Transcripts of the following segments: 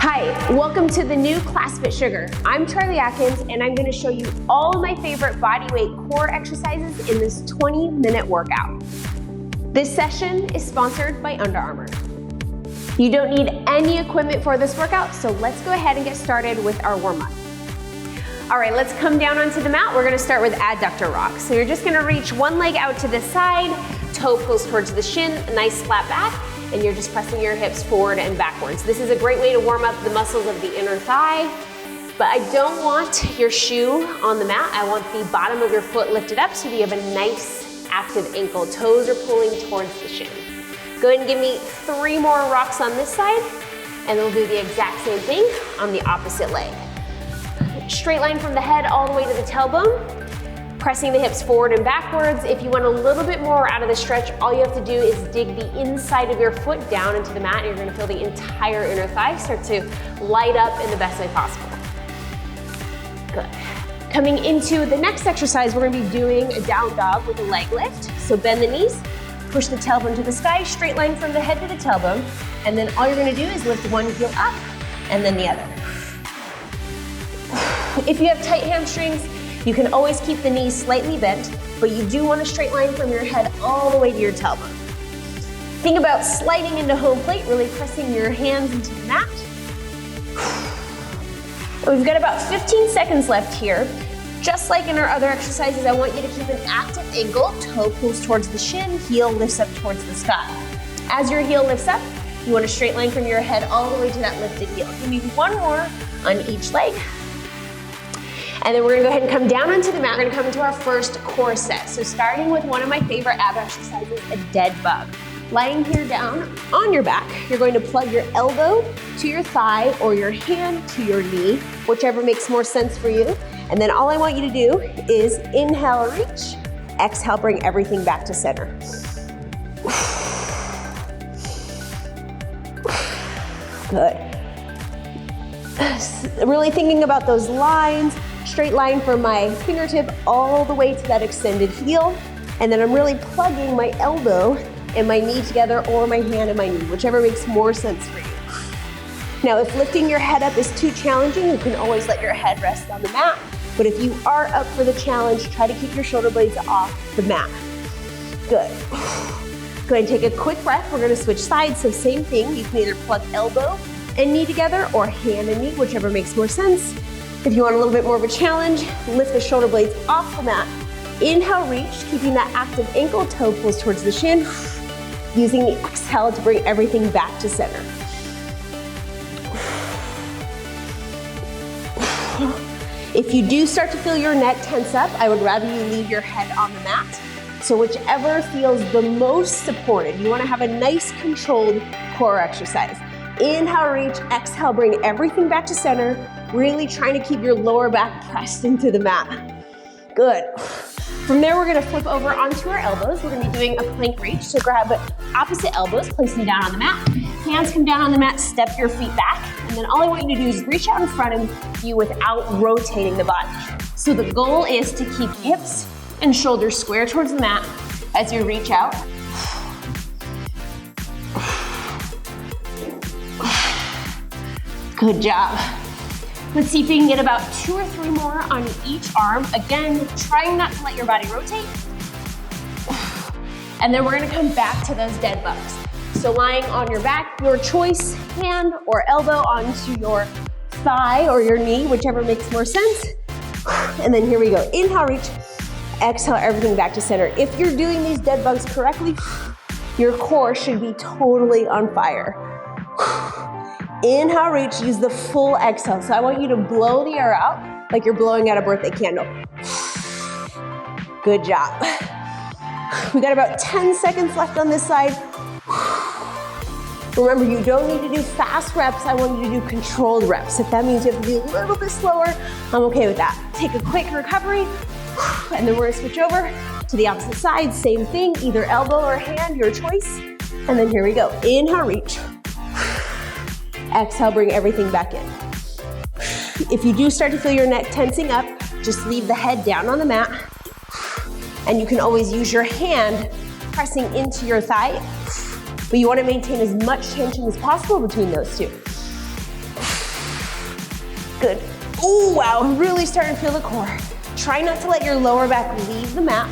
Hi, welcome to the new Class FitSugar. I'm Charlee Atkins, and I'm going to show you all of my favorite bodyweight core exercises in this 20-minute workout. This session is sponsored by Under Armour. You don't need any equipment for this workout, so let's go ahead and get started with our warm-up. All right, let's come down onto the mat. We're going to start with adductor rock. So you're just going to reach one leg out to the side, toe pulls towards the shin, a nice flat back, and you're just pressing your hips forward and backwards. This is a great way to warm up the muscles of the inner thigh, but I don't want your shoe on the mat. I want the bottom of your foot lifted up so that you have a nice active ankle. Toes are pulling towards the shin. Go ahead and give me 3 more rocks on this side, and we'll do the exact same thing on the opposite leg. Straight line from the head all the way to the tailbone. Pressing the hips forward and backwards. If you want a little bit more out of the stretch, all you have to do is dig the inside of your foot down into the mat, and you're gonna feel the entire inner thigh start to light up in the best way possible. Good. Coming into the next exercise, we're gonna be doing a down dog with a leg lift. So bend the knees, push the tailbone to the sky, straight line from the head to the tailbone, and then all you're gonna do is lift one heel up and then the other. If you have tight hamstrings, you can always keep the knees slightly bent, but you do want a straight line from your head all the way to your tailbone. Think about sliding into home plate, really pressing your hands into the mat. We've got about 15 seconds left here. Just like in our other exercises, I want you to keep an active ankle, toe pulls towards the shin, heel lifts up towards the sky. As your heel lifts up, you want a straight line from your head all the way to that lifted heel. Give me one more on each leg. And then we're gonna go ahead and come down onto the mat. We're gonna come into our first core set. So starting with one of my favorite ab exercises, a dead bug. Lying here down on your back, you're going to plug your elbow to your thigh or your hand to your knee, whichever makes more sense for you. And then all I want you to do is inhale, reach, exhale, bring everything back to center. Good. Really thinking about those lines. Straight line from my fingertip all the way to that extended heel. And then I'm really plugging my elbow and my knee together, or my hand and my knee, whichever makes more sense for you. Now, if lifting your head up is too challenging, you can always let your head rest on the mat. But if you are up for the challenge, try to keep your shoulder blades off the mat. Good. Go ahead and take a quick breath. We're gonna switch sides, so same thing. You can either plug elbow and knee together or hand and knee, whichever makes more sense. If you want a little bit more of a challenge, lift the shoulder blades off the mat. Inhale, reach, keeping that active ankle, toe pulls towards the shin. Using the exhale to bring everything back to center. If you do start to feel your neck tense up, I would rather you leave your head on the mat. So whichever feels the most supported. You wanna have a nice controlled core exercise. Inhale, reach, exhale, bring everything back to center. Really trying to keep your lower back pressed into the mat. Good. From there, we're gonna flip over onto our elbows. We're gonna be doing a plank reach. So grab opposite elbows, place them down on the mat. Hands come down on the mat, step your feet back. And then all I want you to do is reach out in front of you without rotating the body. So the goal is to keep hips and shoulders square towards the mat as you reach out. Good job. Let's see if we can get about 2 or 3 more on each arm. Again, trying not to let your body rotate. And then we're gonna come back to those dead bugs. So lying on your back, your choice, hand or elbow onto your thigh or your knee, whichever makes more sense. And then here we go. Inhale, reach, exhale, everything back to center. If you're doing these dead bugs correctly, your core should be totally on fire. Inhale, reach, use the full exhale. So I want you to blow the air out like you're blowing out a birthday candle. Good job. We got about 10 seconds left on this side. Remember, you don't need to do fast reps. I want you to do controlled reps. If that means you have to be a little bit slower, I'm okay with that. Take a quick recovery, and then we're gonna switch over to the opposite side. Same thing, either elbow or hand, your choice. And then here we go. Inhale, reach. Exhale, bring everything back in. If you do start to feel your neck tensing up, just leave the head down on the mat. And you can always use your hand pressing into your thigh, but you want to maintain as much tension as possible between those two. Good. Oh, wow, really starting to feel the core. Try not to let your lower back leave the mat.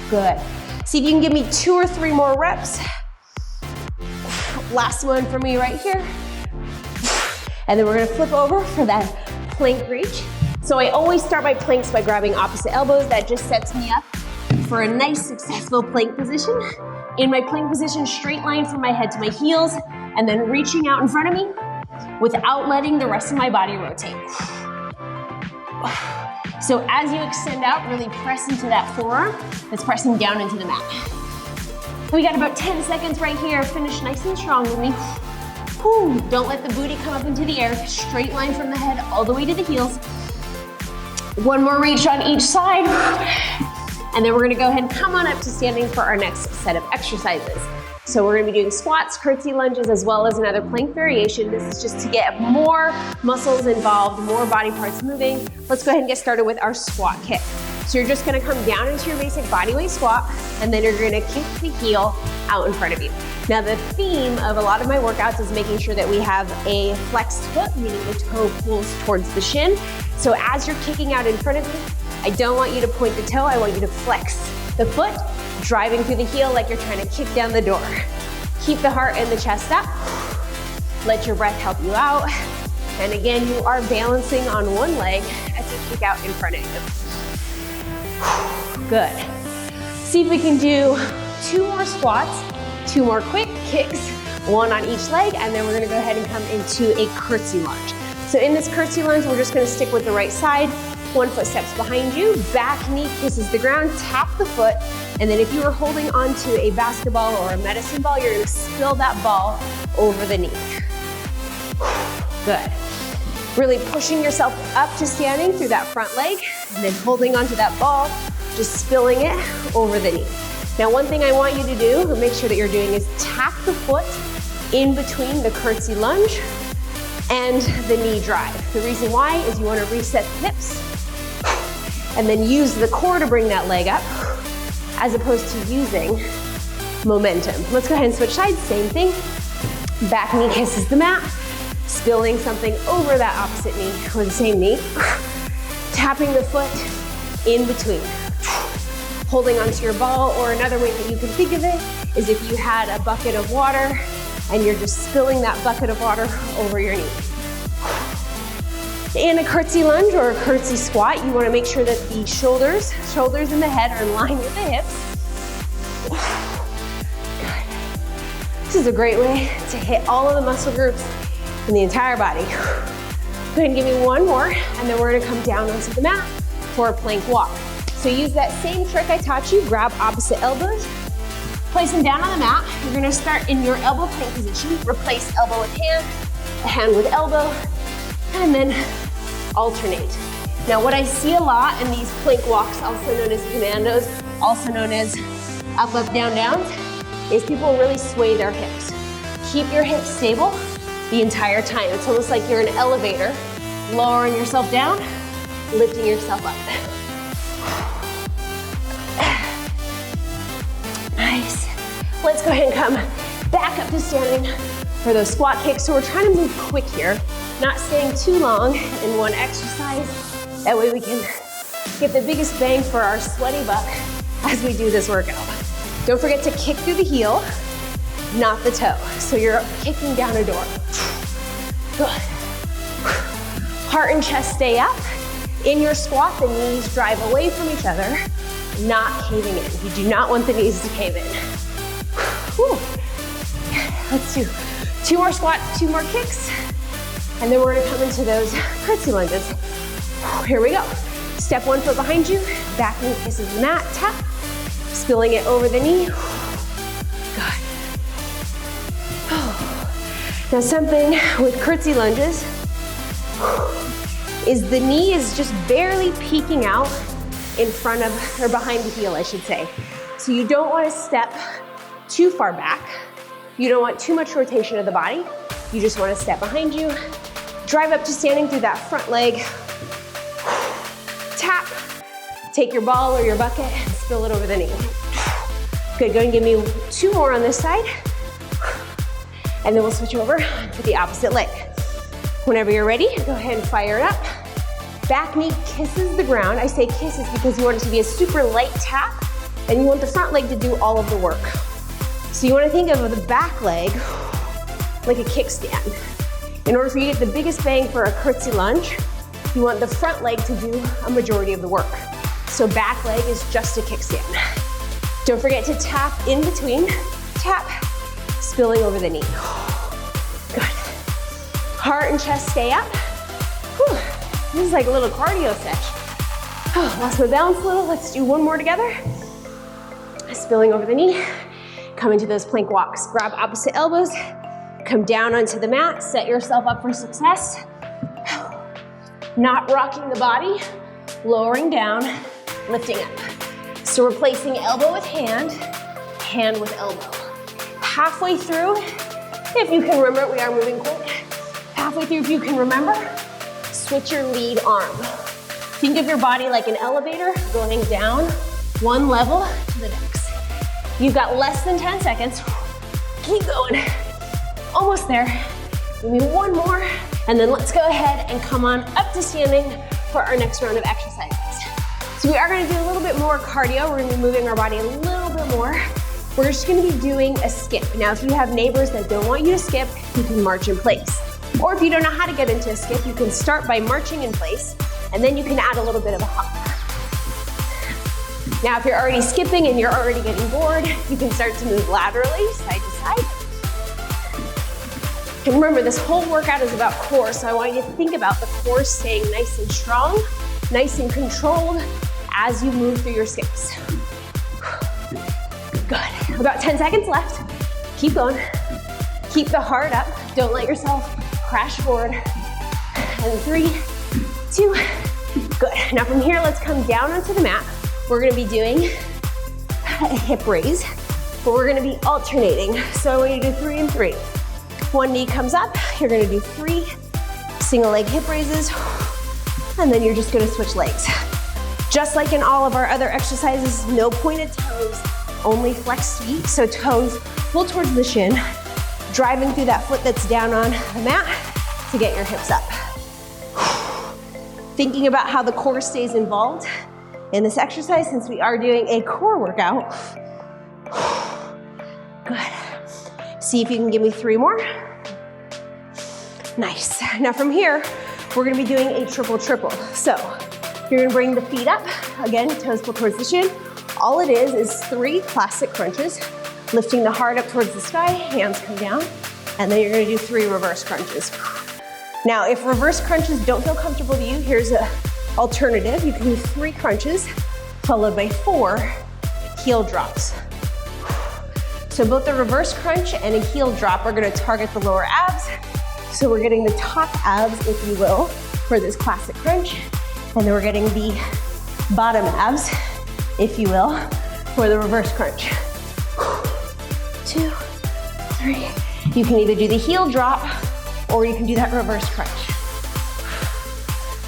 Good. See if you can give me 2 or 3 more reps. Last one for me right here. And then we're gonna flip over for that plank reach. So I always start my planks by grabbing opposite elbows. That just sets me up for a nice, successful plank position. In my plank position, straight line from my head to my heels, and then reaching out in front of me without letting the rest of my body rotate. So as you extend out, really press into that forearm that's pressing down into the mat. We got about 10 seconds right here. Finish nice and strong with me. Whew. Don't let the booty come up into the air. Straight line from the head all the way to the heels. One more reach on each side. And then we're gonna go ahead and come on up to standing for our next set of exercises. So we're gonna be doing squats, curtsy lunges, as well as another plank variation. This is just to get more muscles involved, more body parts moving. Let's go ahead and get started with our squat kick. So you're just gonna come down into your basic bodyweight squat, and then you're gonna kick the heel out in front of you. Now the theme of a lot of my workouts is making sure that we have a flexed foot, meaning the toe pulls towards the shin. So as you're kicking out in front of you, I don't want you to point the toe, I want you to flex the foot, driving through the heel like you're trying to kick down the door. Keep the heart and the chest up. Let your breath help you out. And again, you are balancing on one leg as you kick out in front of you. Good. See if we can do 2 more squats, 2 more quick kicks, 1 on each leg, and then we're gonna go ahead and come into a curtsy lunge. So in this curtsy lunge, we're just gonna stick with the right side. 1 foot steps behind you, back knee kisses the ground, tap the foot, and then if you were holding onto a basketball or a medicine ball, you're gonna spill that ball over the knee. Good. Really pushing yourself up to standing through that front leg, and then holding onto that ball, just spilling it over the knee. Now, one thing I want you to do, or make sure that you're doing, is tap the foot in between the curtsy lunge and the knee drive. The reason why is you wanna reset the hips, and then use the core to bring that leg up, as opposed to using momentum. Let's go ahead and switch sides, same thing. Back knee kisses the mat, spilling something over that opposite knee, or the same knee. Tapping the foot in between. Holding onto your ball, or another way that you can think of it is if you had a bucket of water and you're just spilling that bucket of water over your knee. In a curtsy lunge or a curtsy squat, you want to make sure that the shoulders and the head are in line with the hips. Good. This is a great way to hit all of the muscle groups in the entire body. Go ahead and give me 1 more, and then we're going to come down onto the mat for a plank walk. So use that same trick I taught you. Grab opposite elbows, place them down on the mat. You're going to start in your elbow plank position. Replace elbow with hand with elbow, and then alternate. Now what I see a lot in these plank walks, also known as commandos, also known as up, up, down, downs, is people really sway their hips. Keep your hips stable the entire time. It's almost like you're in an elevator, lowering yourself down, lifting yourself up. Nice. Let's go ahead and come back up to standing for those squat kicks. So we're trying to move quick here, not staying too long in one exercise. That way we can get the biggest bang for our sweaty butt as we do this workout. Don't forget to kick through the heel, not the toe. So you're kicking down a door. Good. Heart and chest stay up. In your squat, the knees drive away from each other, not caving in. You do not want the knees to cave in. Whew. Let's do 2 more squats, 2 more kicks, and then we're gonna come into those curtsy lunges. Here we go. Step 1 foot behind you, back knee kisses the mat, tap, spilling it over the knee. Good. Now something with curtsy lunges is the knee is just barely peeking out in front of, or behind the heel, I should say. So you don't want to step too far back. You don't want too much rotation of the body. You just want to step behind you, drive up to standing through that front leg, tap, take your ball or your bucket and spill it over the knee. Good, go and give me 2 more on this side. And then we'll switch over to the opposite leg. Whenever you're ready, go ahead and fire it up. Back knee kisses the ground. I say kisses because you want it to be a super light tap, and you want the front leg to do all of the work. So you want to think of the back leg like a kickstand. In order for you to get the biggest bang for a curtsy lunge, you want the front leg to do a majority of the work. So back leg is just a kickstand. Don't forget to tap in between. Tap, spilling over the knee. Good. Heart and chest stay up. Whew. This is like a little cardio session. Lost my balance a little. Let's do one more together. Spilling over the knee. Come into those plank walks. Grab opposite elbows. Come down onto the mat. Set yourself up for success. Not rocking the body. Lowering down. Lifting up. So we're placing elbow with hand. Hand with elbow. Halfway through, if you can remember, we are moving quick. Halfway through, if you can remember, switch your lead arm. Think of your body like an elevator going down one level to the next. You've got less than 10 seconds. Keep going. Almost there. Give me one more, and then let's go ahead and come on up to standing for our next round of exercises. So we are gonna do a little bit more cardio. We're gonna be moving our body a little bit more. We're just gonna be doing a skip. Now, if you have neighbors that don't want you to skip, you can march in place. Or if you don't know how to get into a skip, you can start by marching in place, and then you can add a little bit of a hop. Now, if you're already skipping and you're already getting bored, you can start to move laterally, side to side. And remember, this whole workout is about core, so I want you to think about the core staying nice and strong, nice and controlled as you move through your skips. Good. About 10 seconds left. Keep going. Keep the heart up. Don't let yourself crash forward. And 3, 2, good. Now from here, let's come down onto the mat. We're gonna be doing a hip raise, but we're gonna be alternating. So I want you to do 3 and 3. One knee comes up, you're gonna do 3 single leg hip raises, and then you're just gonna switch legs. Just like in all of our other exercises, no pointed toes, only flexed feet. So toes pull towards the shin, driving through that foot that's down on the mat to get your hips up. Thinking about how the core stays involved in this exercise, since we are doing a core workout. Good. See if you can give me 3 more. Nice. Now from here, we're gonna be doing a triple. So you're gonna bring the feet up. Again, toes pull towards the shin. All it is 3 classic crunches, lifting the heart up towards the sky, hands come down, and then you're gonna do 3 reverse crunches. Now, if reverse crunches don't feel comfortable to you, here's an alternative. You can do 3 crunches, followed by 4 heel drops. So both the reverse crunch and a heel drop are gonna target the lower abs. So we're getting the top abs, if you will, for this classic crunch. And then we're getting the bottom abs, if you will, for the reverse crunch. 2, 3. You can either do the heel drop or you can do that reverse crunch.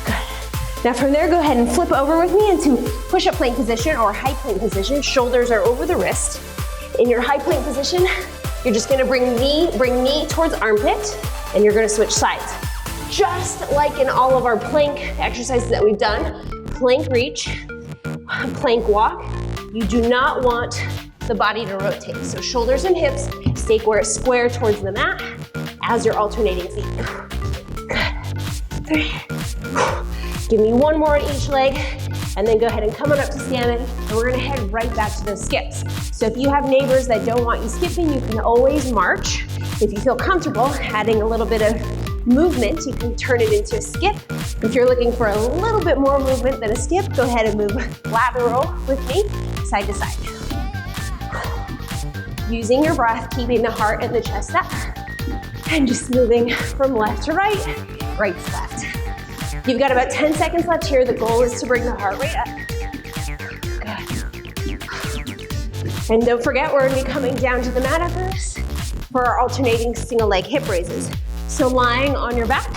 Good. Now from there, go ahead and flip over with me into push-up plank position or high plank position. Shoulders are over the wrist. In your high plank position, you're just gonna bring knee towards armpit, and you're gonna switch sides. Just like in all of our plank exercises that we've done, plank reach, plank walk, you do not want the body to rotate. So shoulders and hips stay square towards the mat as you're alternating feet. Good. 3. Give me 1 more on each leg, and then go ahead and come on up to standing, and we're gonna head right back to those skips. So if you have neighbors that don't want you skipping, you can always march. If you feel comfortable adding a little bit of movement, you can turn it into a skip. If you're looking for a little bit more movement than a skip, go ahead and move lateral with me, side to side. Using your breath, keeping the heart and the chest up, and just moving from left to right, right to left. You've got about 10 seconds left here. The goal is to bring the heart rate up. Good. And don't forget, we're gonna be coming down to the mat after this for our alternating single leg hip raises. So lying on your back,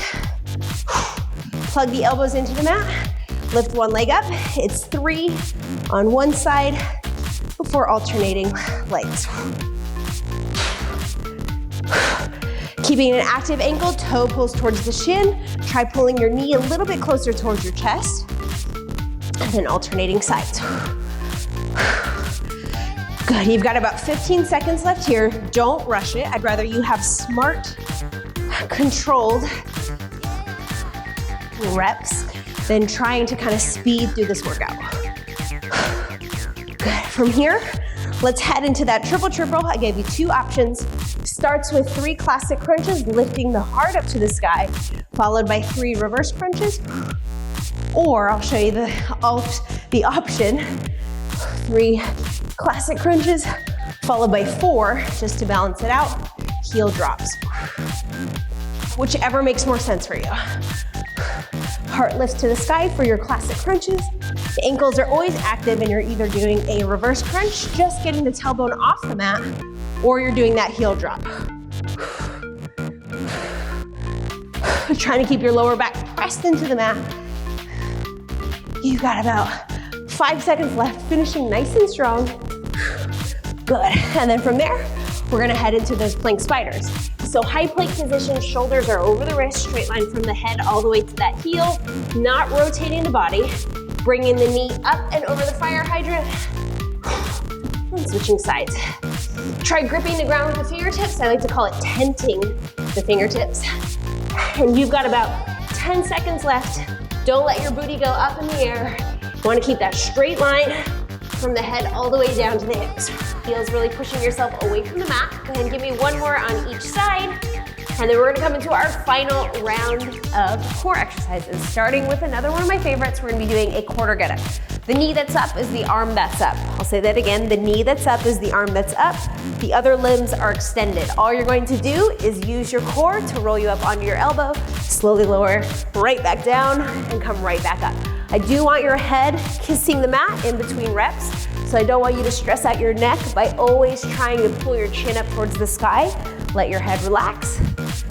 plug the elbows into the mat, lift one leg up. It's 3 on one side before alternating legs. Keep Keeping an active ankle, toe pulls towards the shin. Try pulling your knee a little bit closer towards your chest. And then alternating sides. Good, you've got about 15 seconds left here. Don't rush it. I'd rather you have smart, controlled reps than trying to kind of speed through this workout. Good, from here, let's head into that triple. I gave you 2 options. Starts with 3 classic crunches, lifting the heart up to the sky, followed by 3 reverse crunches. Or I'll show you the option, 3 classic crunches, followed by 4, just to balance it out, heel drops. Whichever makes more sense for you. Heart lifts to the sky for your classic crunches. The ankles are always active and you're either doing a reverse crunch, just getting the tailbone off the mat, or you're doing that heel drop. Trying to keep your lower back pressed into the mat. You've got about 5 seconds left, finishing nice and strong. Good, and then from there, we're gonna head into those plank spiders. So high plank position, shoulders are over the wrist, straight line from the head all the way to that heel, not rotating the body. Bringing the knee up and over the fire hydrant. And switching sides. Try gripping the ground with the fingertips. I like to call it tenting the fingertips. And you've got about 10 seconds left. Don't let your booty go up in the air. You want to keep that straight line from the head all the way down to the hips. Heels really pushing yourself away from the mat. Go ahead and give me 1 more on each side. And then we're gonna come into our final round of core exercises, starting with another one of my favorites. We're gonna be doing a quarter get up. The knee that's up is the arm that's up. I'll say that again. The knee that's up is the arm that's up. The other limbs are extended. All you're going to do is use your core to roll you up onto your elbow, slowly lower right back down, and come right back up. I do want your head kissing the mat in between reps, so I don't want you to stress out your neck by always trying to pull your chin up towards the sky. Let your head relax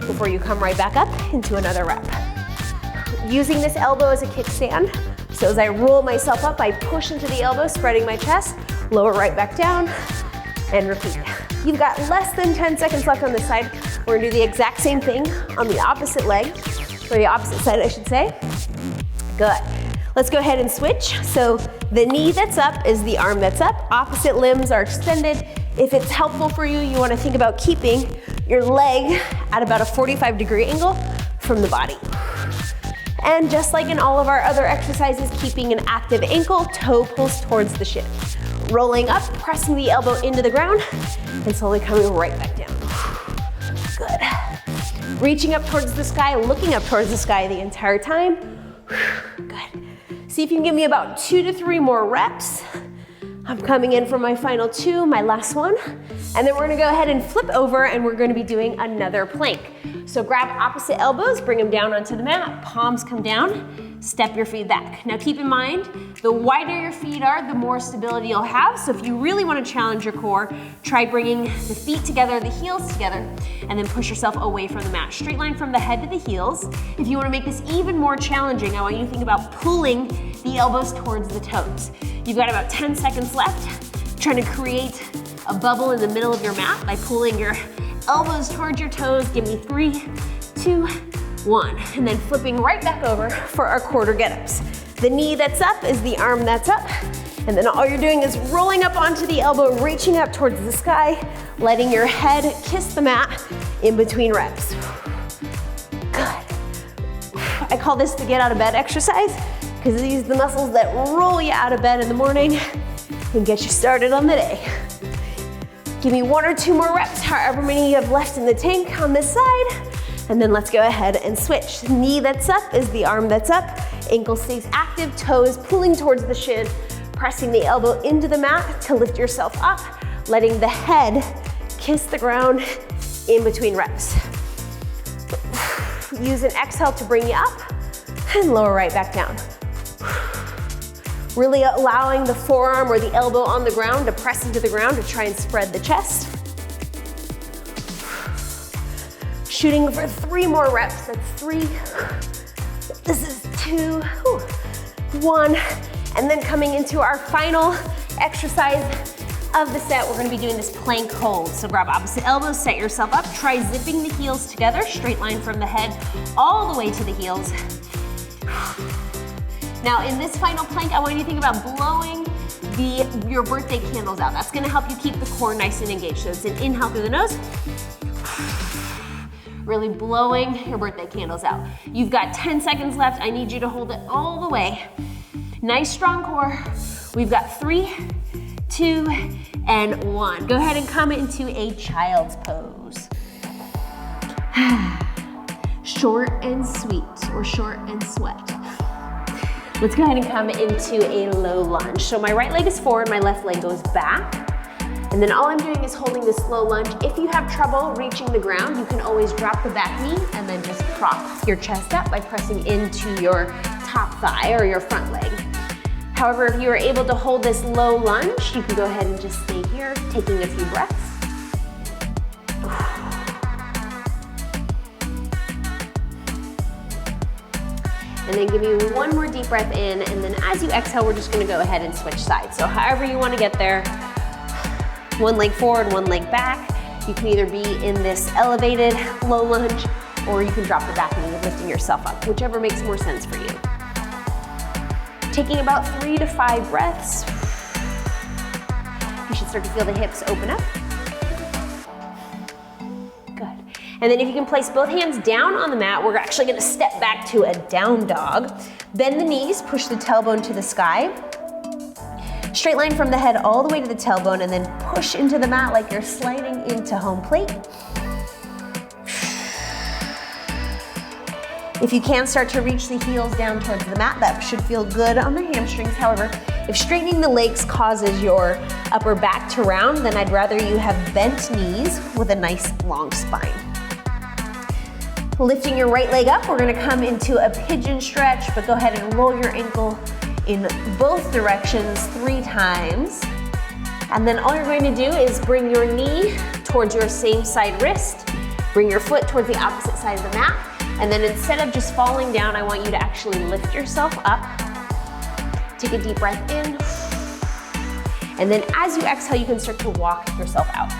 before you come right back up into another rep. Using this elbow as a kickstand, so as I roll myself up, I push into the elbow, spreading my chest, lower right back down, and repeat. You've got less than 10 seconds left on this side. We're gonna do the exact same thing on the opposite leg, or the opposite side, I should say. Good. Let's go ahead and switch. So the knee that's up is the arm that's up. Opposite limbs are extended. If it's helpful for you, you wanna think about keeping your leg at about a 45-degree angle from the body. And just like in all of our other exercises, keeping an active ankle, toe pulls towards the shin. Rolling up, pressing the elbow into the ground, and slowly coming right back down. Good. Reaching up towards the sky, looking up towards the sky the entire time. Good. See if you can give me about 2 to 3 more reps. I'm coming in for my final 2, my last one. And then we're gonna go ahead and flip over and we're gonna be doing another plank. So grab opposite elbows, bring them down onto the mat, palms come down, step your feet back. Now keep in mind, the wider your feet are, the more stability you'll have. So if you really wanna challenge your core, try bringing the feet together, the heels together, and then push yourself away from the mat. Straight line from the head to the heels. If you wanna make this even more challenging, I want you to think about pulling the elbows towards the toes. You've got about 10 seconds left, trying to create a bubble in the middle of your mat by pulling your elbows towards your toes. Give me 3, 2, 1. And then flipping right back over for our quarter get-ups. The knee that's up is the arm that's up. And then all you're doing is rolling up onto the elbow, reaching up towards the sky, letting your head kiss the mat in between reps. Good. I call this the get out of bed exercise because these are the muscles that roll you out of bed in the morning and get you started on the day. Give me 1 or 2 more reps, however many you have left in the tank on this side. And then let's go ahead and switch. Knee that's up is the arm that's up. Ankle stays active, toes pulling towards the shin, pressing the elbow into the mat to lift yourself up, letting the head kiss the ground in between reps. Use an exhale to bring you up and lower right back down. Really allowing the forearm or the elbow on the ground to press into the ground to try and spread the chest. Shooting for 3 more reps. That's 3. This is 2, 1. And then coming into our final exercise, of the set, we're gonna be doing this plank hold. So grab opposite elbows, set yourself up, try zipping the heels together, straight line from the head all the way to the heels. Now in this final plank, I want you to think about blowing your birthday candles out. That's gonna help you keep the core nice and engaged. So it's an inhale through the nose, really blowing your birthday candles out. You've got 10 seconds left. I need you to hold it all the way. Nice strong core. We've got 3, 2, and 1. Go ahead and come into a child's pose. Short and sweet, or short and sweat. Let's go ahead and come into a low lunge. So my right leg is forward, my left leg goes back. And then all I'm doing is holding this low lunge. If you have trouble reaching the ground, you can always drop the back knee and then just prop your chest up by pressing into your top thigh or your front leg. However, if you are able to hold this low lunge, you can go ahead and just stay here, taking a few breaths. And then give me one more deep breath in, and then as you exhale, we're just gonna go ahead and switch sides. So however you wanna get there, one leg forward, one leg back. You can either be in this elevated low lunge, or you can drop the back knee, lifting yourself up, whichever makes more sense for you. Taking about 3 to 5 breaths. You should start to feel the hips open up. Good. And then if you can place both hands down on the mat, we're actually gonna step back to a down dog. Bend the knees, push the tailbone to the sky. Straight line from the head all the way to the tailbone, and then push into the mat like you're sliding into home plate. If you can start to reach the heels down towards the mat, that should feel good on the hamstrings. However, if straightening the legs causes your upper back to round, then I'd rather you have bent knees with a nice long spine. Lifting your right leg up, we're gonna come into a pigeon stretch, but go ahead and roll your ankle in both directions 3 times. And then all you're going to do is bring your knee towards your same side wrist, bring your foot towards the opposite side of the mat, and then instead of just falling down, I want you to actually lift yourself up. Take a deep breath in. And then as you exhale, you can start to walk yourself out.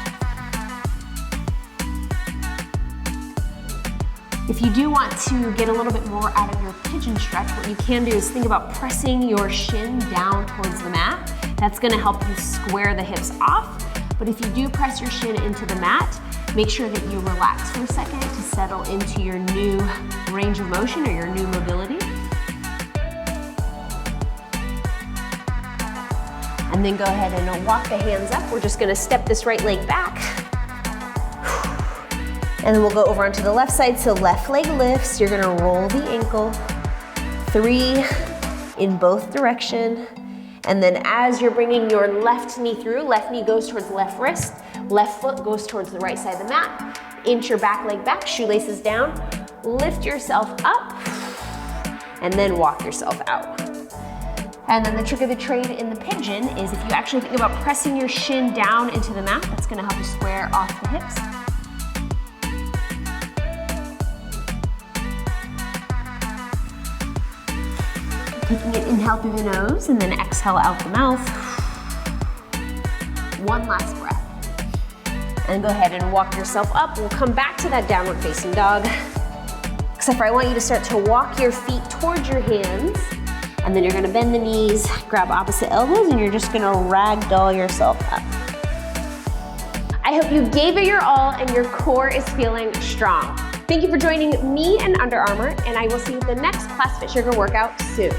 If you do want to get a little bit more out of your pigeon stretch, what you can do is think about pressing your shin down towards the mat. That's gonna help you square the hips off. But if you do press your shin into the mat, make sure that you relax for a second to settle into your new range of motion or your new mobility. And then go ahead and walk the hands up. We're just gonna step this right leg back. And then we'll go over onto the left side. So left leg lifts, you're gonna roll the ankle. 3 in both direction. And then as you're bringing your left knee through, left knee goes towards the left wrist, left foot goes towards the right side of the mat. Inch your back leg back, shoelaces down, lift yourself up, and then walk yourself out. And then the trick of the trade in the pigeon is if you actually think about pressing your shin down into the mat, that's gonna help you square off the hips. Taking an inhale through the nose and then exhale out the mouth. One last breath. And go ahead and walk yourself up. We'll come back to that downward facing dog. Except for I want you to start to walk your feet towards your hands, and then you're gonna bend the knees, grab opposite elbows, and you're just gonna ragdoll yourself up. I hope you gave it your all and your core is feeling strong. Thank you for joining me and Under Armour, and I will see you at the next Class FitSugar workout soon.